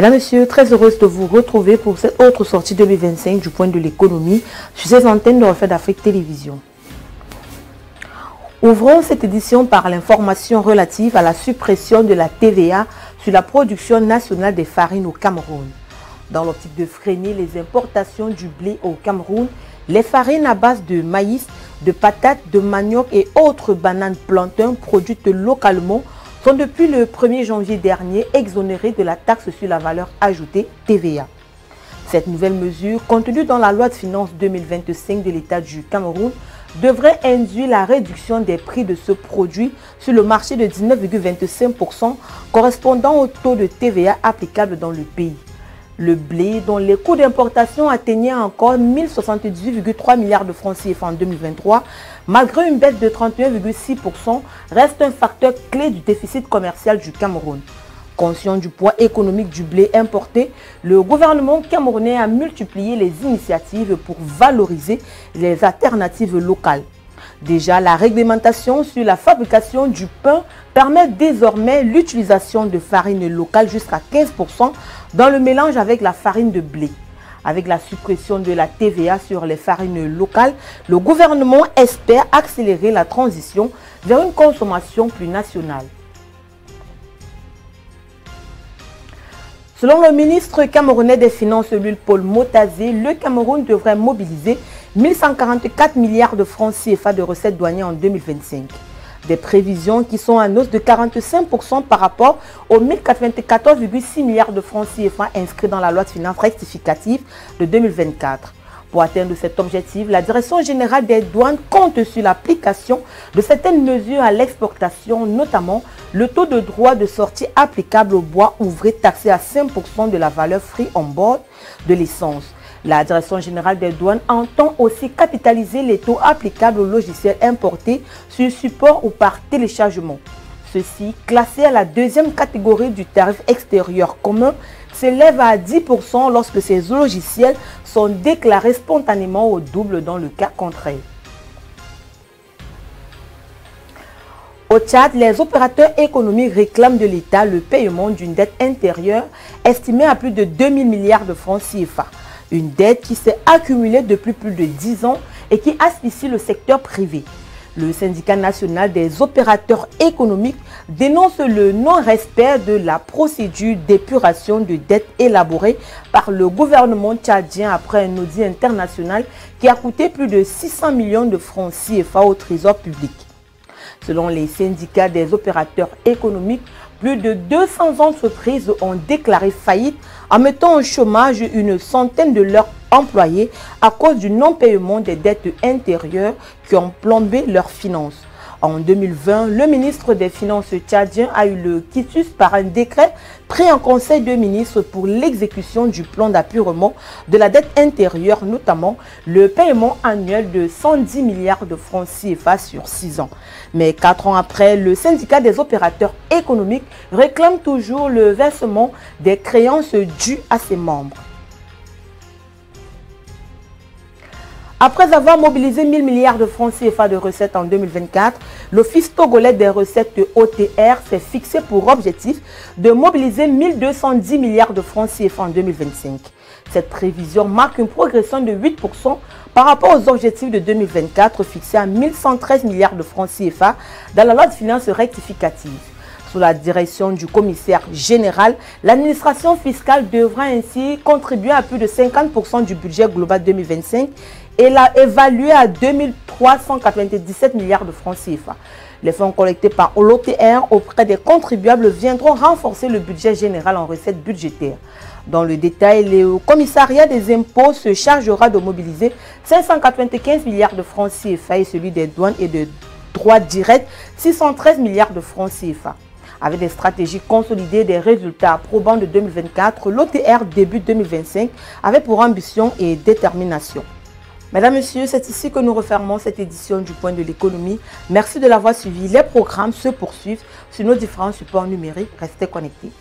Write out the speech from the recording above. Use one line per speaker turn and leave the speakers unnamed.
Mesdames, Messieurs, très heureuse de vous retrouver pour cette autre sortie 2025 du point de l'économie sur ces antennes de Reflet d'Afrique Télévision. Ouvrons cette édition par l'information relative à la suppression de la TVA sur la production nationale des farines au Cameroun. Dans l'optique de freiner les importations du blé au Cameroun, les farines à base de maïs, de patates, de manioc et autres bananes plantains produites localement sont depuis le 1er janvier dernier exonérées de la taxe sur la valeur ajoutée TVA. Cette nouvelle mesure, contenue dans la loi de finances 2025 de l'État du Cameroun, devrait induire la réduction des prix de ce produit sur le marché de 19,25% correspondant au taux de TVA applicable dans le pays. Le blé, dont les coûts d'importation atteignaient encore 1078,3 milliards de francs CFA en 2023, malgré une baisse de 31,6%, reste un facteur clé du déficit commercial du Cameroun. Conscient du poids économique du blé importé, le gouvernement camerounais a multiplié les initiatives pour valoriser les alternatives locales. Déjà, la réglementation sur la fabrication du pain permet désormais l'utilisation de farine locale jusqu'à 15% dans le mélange avec la farine de blé. Avec la suppression de la TVA sur les farines locales, le gouvernement espère accélérer la transition vers une consommation plus nationale. Selon le ministre camerounais des Finances, Paul Motazé, le Cameroun devrait mobiliser 1144 milliards de francs CFA de recettes douanières en 2025. Des prévisions qui sont en hausse de 45% par rapport aux 1094,6 milliards de francs CFA inscrits dans la loi de finances rectificative de 2024. Pour atteindre cet objectif, la Direction générale des douanes compte sur l'application de certaines mesures à l'exportation, notamment le taux de droit de sortie applicable au bois ouvré taxé à 5% de la valeur free on board de l'essence. La Direction générale des douanes entend aussi capitaliser les taux applicables aux logiciels importés sur support ou par téléchargement. Ceux-ci, classés à la deuxième catégorie du tarif extérieur commun, s'élèvent à 10% lorsque ces logiciels sont déclarés spontanément au double dans le cas contraire. Au Tchad, les opérateurs économiques réclament de l'État le paiement d'une dette intérieure estimée à plus de 2000 milliards de francs CFA. Une dette qui s'est accumulée depuis plus de 10 ans et qui asphyxie le secteur privé. Le syndicat national des opérateurs économiques dénonce le non-respect de la procédure d'épuration de dettes élaborée par le gouvernement tchadien après un audit international qui a coûté plus de 600 millions de francs CFA au trésor public. Selon les syndicats des opérateurs économiques, plus de 200 entreprises ont déclaré faillite en mettant au chômage une centaine de leurs employés à cause du non-paiement des dettes intérieures qui ont plombé leurs finances. En 2020, le ministre des Finances tchadien a eu le quitus par un décret pris en Conseil de ministres pour l'exécution du plan d'apurement de la dette intérieure, notamment le paiement annuel de 110 milliards de francs CFA sur 6 ans. Mais 4 ans après, le syndicat des opérateurs économiques réclame toujours le versement des créances dues à ses membres. Après avoir mobilisé 1000 milliards de francs CFA de recettes en 2024, l'Office togolais des recettes OTR s'est fixé pour objectif de mobiliser 1210 milliards de francs CFA en 2025. Cette prévision marque une progression de 8% par rapport aux objectifs de 2024 fixés à 1113 milliards de francs CFA dans la loi de finances rectificative. Sous la direction du commissaire général, l'administration fiscale devra ainsi contribuer à plus de 50% du budget global 2025 et l'a évalué à 2397 milliards de francs CFA. Les fonds collectés par l'OTR auprès des contribuables viendront renforcer le budget général en recettes budgétaires. Dans le détail, le commissariat des impôts se chargera de mobiliser 595 milliards de francs CFA et celui des douanes et de droits directs 613 milliards de francs CFA. Avec des stratégies consolidées des résultats probants de 2024, l'OTR début 2025 avait pour ambition et détermination. Mesdames, Messieurs, c'est ici que nous refermons cette édition du Point de l'économie. Merci de l'avoir suivi. Les programmes se poursuivent sur nos différents supports numériques. Restez connectés.